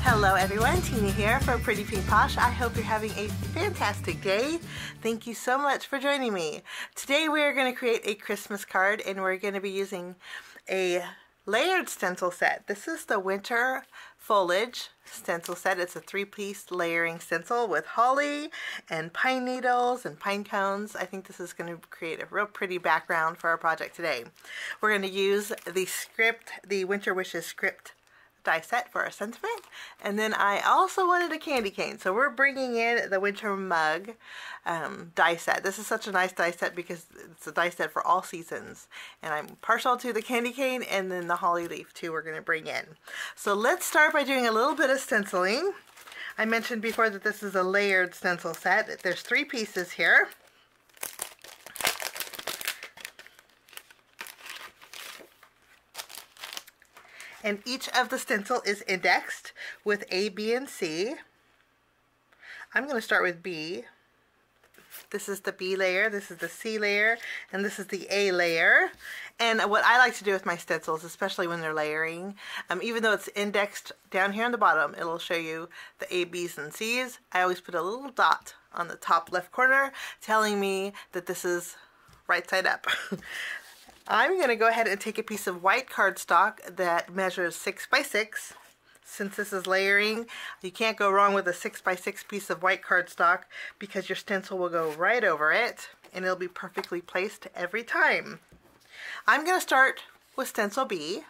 Hello everyone, Tina here for Pretty Pink Posh. I hope you're having a fantastic day. Thank you so much for joining me. Today we are going to create a Christmas card and we're going to be using a layered stencil set. This is the Winter Foliage Stencil Set. It's a 3-piece layering stencil with holly and pine needles and pine cones. I think this is going to create a real pretty background for our project today. We're going to use the Winter Wishes script die set for our sentiment, and then I also wanted a candy cane, so we're bringing in the winter mug die set. This is such a nice die set because it's a die set for all seasons, and I'm partial to the candy cane and then the holly leaf too we're going to bring in. So let's start by doing a little bit of stenciling. I mentioned before that this is a layered stencil set. There's 3 pieces here. And each of the stencil is indexed with A, B, and C. I'm going to start with B. This is the B layer, this is the C layer, and this is the A layer. And what I like to do with my stencils, especially when they're layering, even though it's indexed down here on the bottom, it'll show you the A, B's, and C's. I always put a little dot on the top left corner telling me that this is right side up. I'm going to go ahead and take a piece of white cardstock that measures 6 by 6. Since this is layering, you can't go wrong with a 6 by 6 piece of white cardstock because your stencil will go right over it and it'll be perfectly placed every time. I'm going to start with stencil B,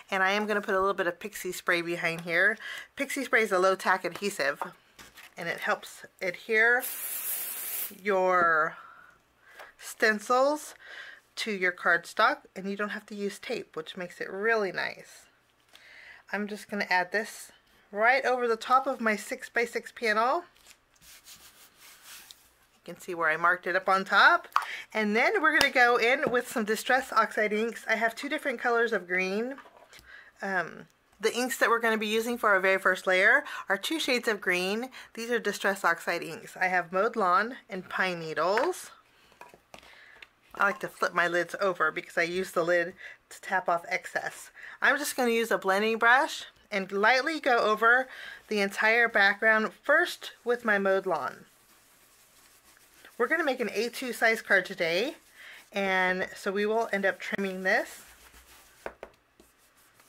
and I am going to put a little bit of pixie spray behind here. Pixie spray is a low tack adhesive and it helps adhere your stencils to your cardstock, and you don't have to use tape, which makes it really nice. I'm just going to add this right over the top of my 6 by 6 panel. You can see where I marked it up on top. And then we're going to go in with some Distress Oxide inks. I have 2 different colors of green. The inks that we're going to be using for our very first layer are 2 shades of green. These are Distress Oxide inks. I have Mowed Lawn and Pine Needles. I like to flip my lids over because I use the lid to tap off excess. I'm just going to use a blending brush and lightly go over the entire background, first with my Mowed Lawn. We're going to make an A2 size card today, and so we will end up trimming this.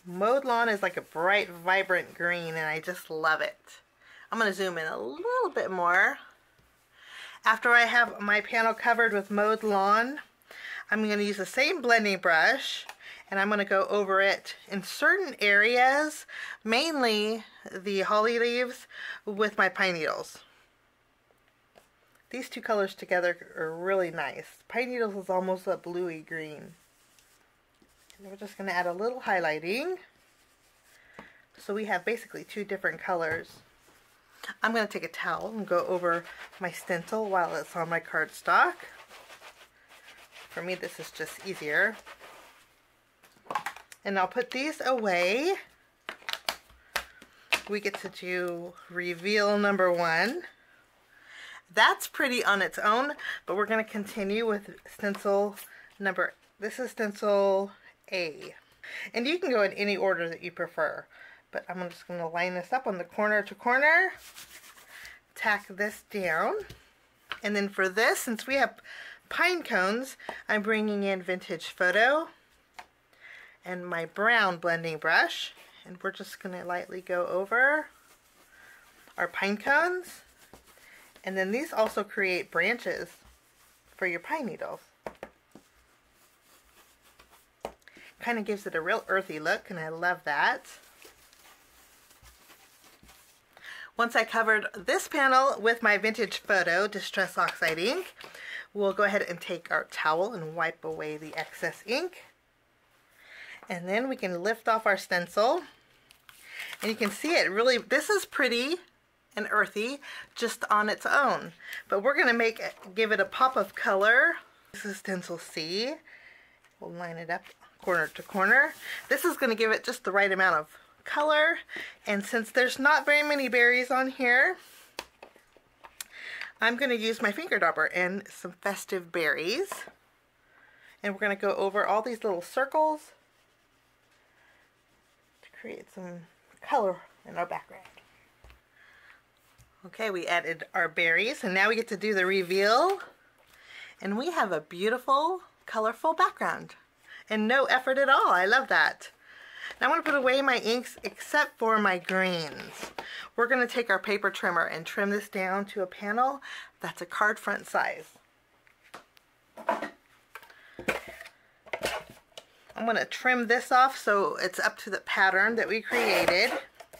Mowed Lawn is like a bright, vibrant green, and I just love it. I'm going to zoom in a little bit more. After I have my panel covered with Mowed Lawn, I'm going to use the same blending brush, and I'm going to go over it in certain areas, mainly the holly leaves, with my pine needles. These 2 colors together are really nice. Pine needles is almost a bluey green. And we're just going to add a little highlighting. So we have basically 2 different colors. I'm going to take a towel and go over my stencil while it's on my cardstock. For me, this is just easier. And I'll put these away. We get to do reveal number 1. That's pretty on its own, but we're going to continue with stencil this is stencil A. And you can go in any order that you prefer. But I'm just going to line this up on the corner to corner. Tack this down. And then for this, since we have pine cones, I'm bringing in Vintage Photo and my brown blending brush, and we're just going to lightly go over our pine cones. And then these also create branches for your pine needles. Kind of gives it a real earthy look, and I love that. Once I covered this panel with my Vintage Photo Distress Oxide ink, we'll go ahead and take our towel and wipe away the excess ink. And then we can lift off our stencil. And you can see it really, this is pretty and earthy just on its own. But we're going to give it a pop of color. This is stencil C. We'll line it up corner to corner. This is going to give it just the right amount of color. And since there's not very many berries on here, I'm going to use my finger dauber and some festive berries. And we're going to go over all these little circles to create some color in our background. Okay, we added our berries, and now we get to do the reveal. And we have a beautiful, colorful background. And no effort at all. I love that. Now I'm going to put away my inks except for my greens. We're going to take our paper trimmer and trim this down to a panel that's a card front size. I'm going to trim this off so it's up to the pattern that we created.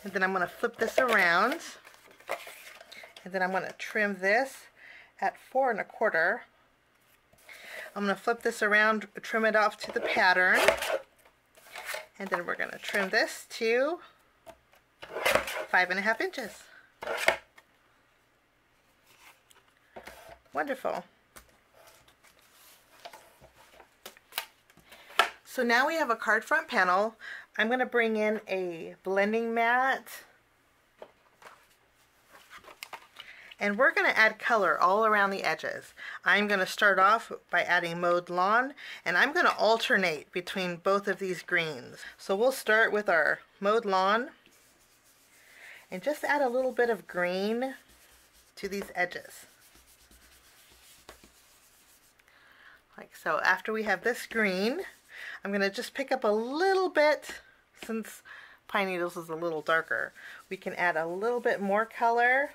And then I'm going to flip this around. And then I'm going to trim this at 4 1/4. I'm going to flip this around, trim it off to the pattern. And then we're going to trim this to 5 1/2 inches. Wonderful. So now we have a card front panel. I'm going to bring in a blending mat. And we're going to add color all around the edges. I'm going to start off by adding mowed lawn, and I'm going to alternate between both of these greens. So we'll start with our mowed lawn and just add a little bit of green to these edges. Like so. After we have this green, I'm going to just pick up a little bit, since pine needles is a little darker. We can add a little bit more color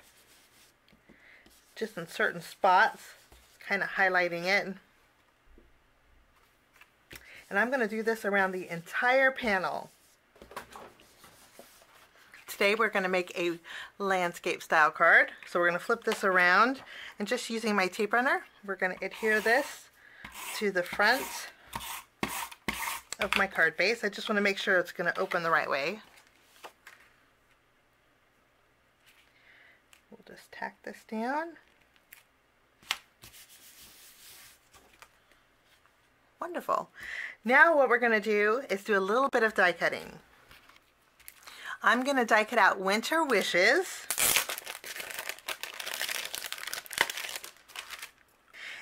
just in certain spots, kind of highlighting it. And I'm going to do this around the entire panel. Today we're going to make a landscape style card. So we're going to flip this around, and just using my tape runner, we're going to adhere this to the front of my card base. I just want to make sure it's going to open the right way. We'll just tack this down. Wonderful. Now what we're going to do is do a little bit of die cutting. I'm going to die cut out Winter Wishes.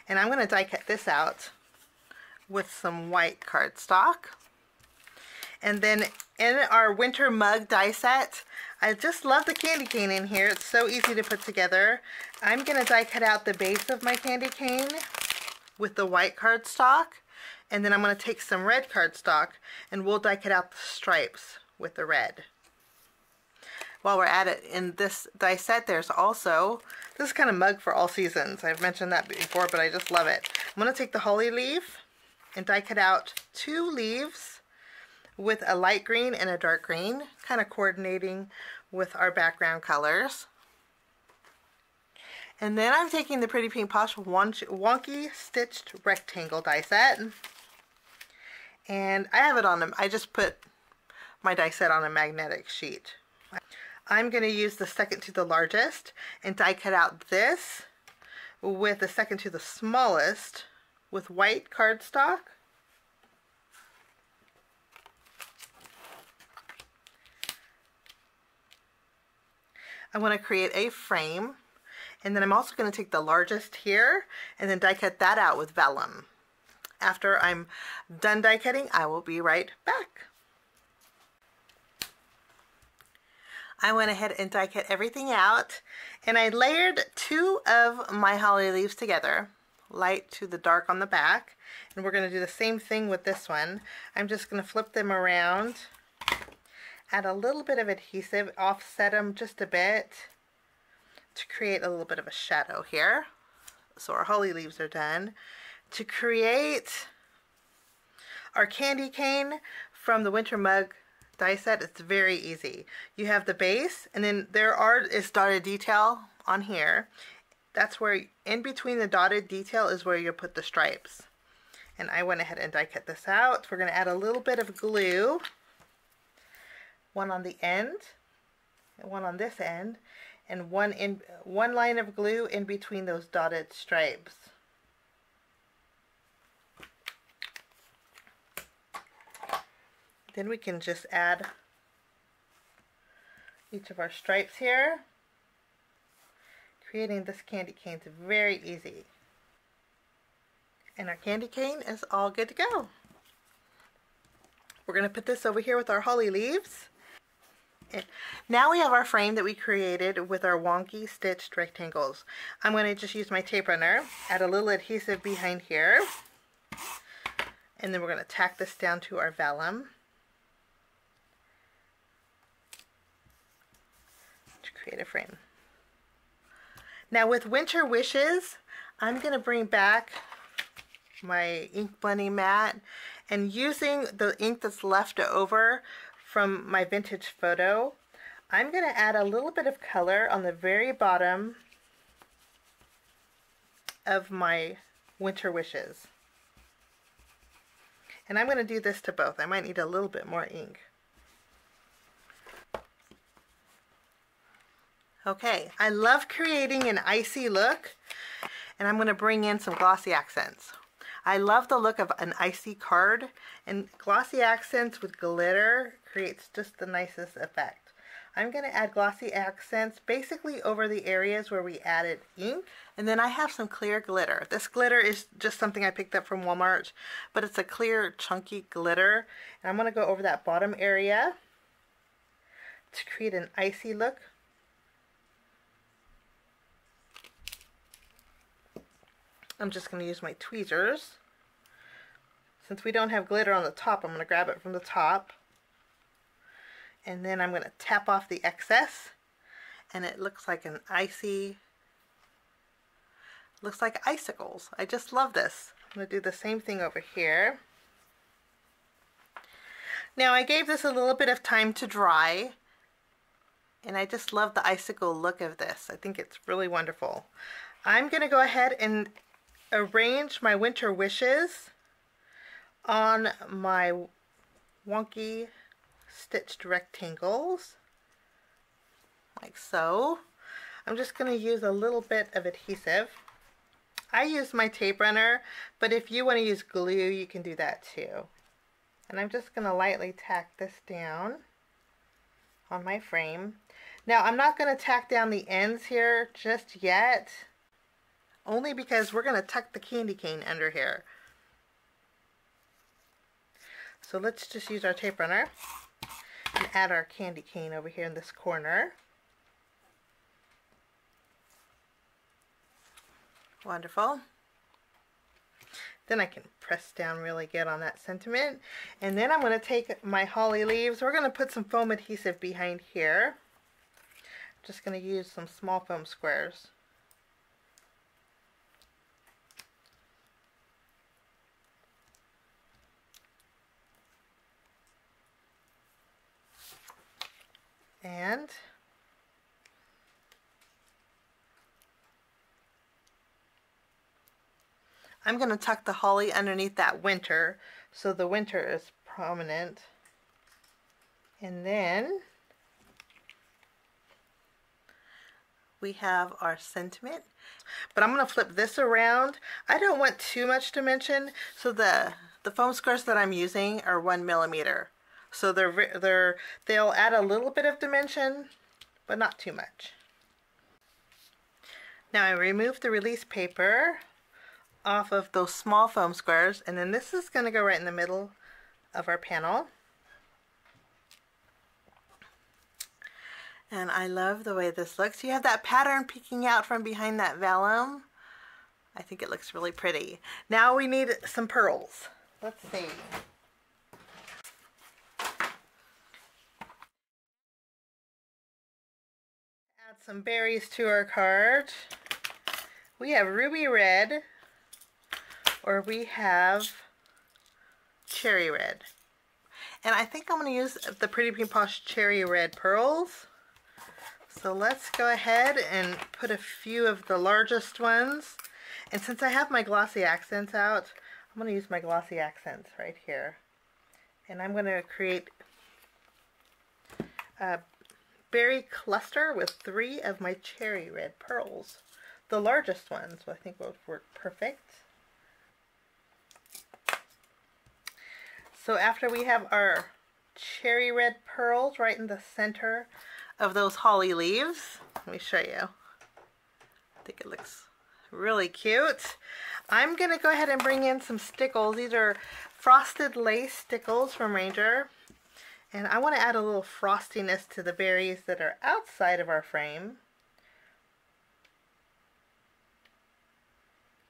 And I'm going to die cut this out with some white cardstock. And then in our winter mug die set, I just love the candy cane in here. It's so easy to put together. I'm going to die cut out the base of my candy cane with the white cardstock. And then I'm going to take some red cardstock and we'll die cut out the stripes with the red. While we're at it, in this die set, there's also, this is kind of mug for all seasons. I've mentioned that before, but I just love it. I'm going to take the holly leaf and die cut out 2 leaves with a light green and a dark green, kind of coordinating with our background colors. And then I'm taking the Pretty Pink Posh Wonky Stitched Rectangle die set. And I have it on, I just put my die set on a magnetic sheet. I'm going to use the second to the largest and die cut out this with the second to the smallest with white cardstock. I want to create a frame, and then I'm also going to take the largest here and then die cut that out with vellum. After I'm done die cutting, I will be right back. I went ahead and die cut everything out, and I layered 2 of my holly leaves together, light to the dark on the back, and we're going to do the same thing with this one. I'm just going to flip them around, add a little bit of adhesive, offset them just a bit to create a little bit of a shadow here. So our holly leaves are done. To create our candy cane from the Winter Mug die set, it's very easy. You have the base, and then there is dotted detail on here. That's where, in between the dotted detail is where you put the stripes. And I went ahead and die cut this out. We're going to add a little bit of glue, one on the end, and one on this end, and one line of glue in between those dotted stripes. Then we can just add each of our stripes here. Creating this candy cane is very easy. And our candy cane is all good to go. We're going to put this over here with our holly leaves. Now we have our frame that we created with our wonky stitched rectangles. I'm going to just use my tape runner, add a little adhesive behind here, and then we're going to tack this down to our vellum to create a frame. Now with Winter Wishes, I'm going to bring back my ink blending mat, and using the ink that's left over from my vintage photo, I'm going to add a little bit of color on the very bottom of my Winter Wishes. And I'm going to do this to both. I might need a little bit more ink. Okay, I love creating an icy look, and I'm going to bring in some glossy accents. I love the look of an icy card, and glossy accents with glitter creates just the nicest effect. I'm going to add glossy accents basically over the areas where we added ink, and then I have some clear glitter. This glitter is just something I picked up from Walmart, but it's a clear chunky glitter, and I'm going to go over that bottom area to create an icy look. I'm just going to use my tweezers. Since we don't have glitter on the top, I'm going to grab it from the top. And then I'm going to tap off the excess. And it looks like an icy, looks like icicles. I just love this. I'm going to do the same thing over here. Now I gave this a little bit of time to dry. And I just love the icicle look of this. I think it's really wonderful. I'm going to go ahead and arrange my Winter Wishes on my wonky stitched rectangles like so. I'm just going to use a little bit of adhesive. I use my tape runner, but if you want to use glue, you can do that too. And I'm just going to lightly tack this down on my frame. Now I'm not going to tack down the ends here just yet, only because we're going to tuck the candy cane under here. So let's just use our tape runner and add our candy cane over here in this corner. Wonderful. Then I can press down really good on that sentiment. And then I'm going to take my holly leaves. We're going to put some foam adhesive behind here. I'm just going to use some small foam squares. And I'm going to tuck the holly underneath that winter so the winter is prominent. And then we have our sentiment. But I'm going to flip this around. I don't want too much dimension, so the foam squares that I'm using are 1 millimeter. So they'll add a little bit of dimension, but not too much. Now I remove the release paper off of those small foam squares, and then this is going to go right in the middle of our panel. And I love the way this looks. You have that pattern peeking out from behind that vellum. I think it looks really pretty. Now we need some pearls. Let's see. Add some berries to our card. We have ruby red, or we have cherry red. And I think I'm going to use the Pretty Pink Posh cherry red pearls. So let's go ahead and put a few of the largest ones. And since I have my glossy accents out, I'm going to use my glossy accents right here. And I'm going to create a berry cluster with 3 of my cherry red pearls. The largest ones, I think, would work perfect. So after we have our cherry red pearls right in the center of those holly leaves, let me show you. I think it looks really cute. I'm going to go ahead and bring in some stickles. These are frosted lace stickles from Ranger. And I want to add a little frostiness to the berries that are outside of our frame.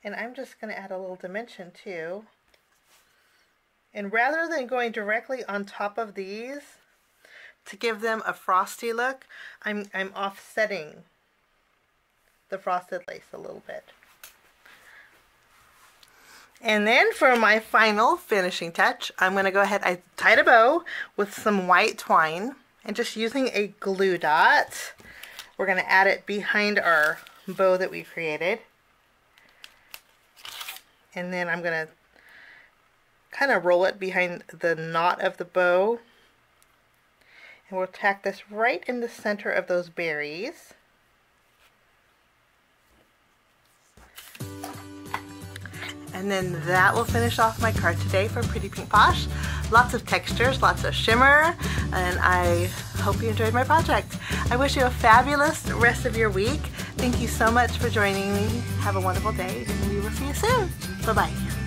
And I'm just going to add a little dimension too. And rather than going directly on top of these to give them a frosty look, I'm offsetting the frosted lace a little bit. And then for my final finishing touch, I'm going to go ahead, I tied a bow with some white twine and just using a glue dot, we're going to add it behind our bow that we created. And then I'm going to kind of roll it behind the knot of the bow. And we'll tack this right in the center of those berries. And then that will finish off my card today from Pretty Pink Posh. Lots of textures, lots of shimmer, and I hope you enjoyed my project. I wish you a fabulous rest of your week. Thank you so much for joining me. Have a wonderful day, and we will see you soon. Bye-bye.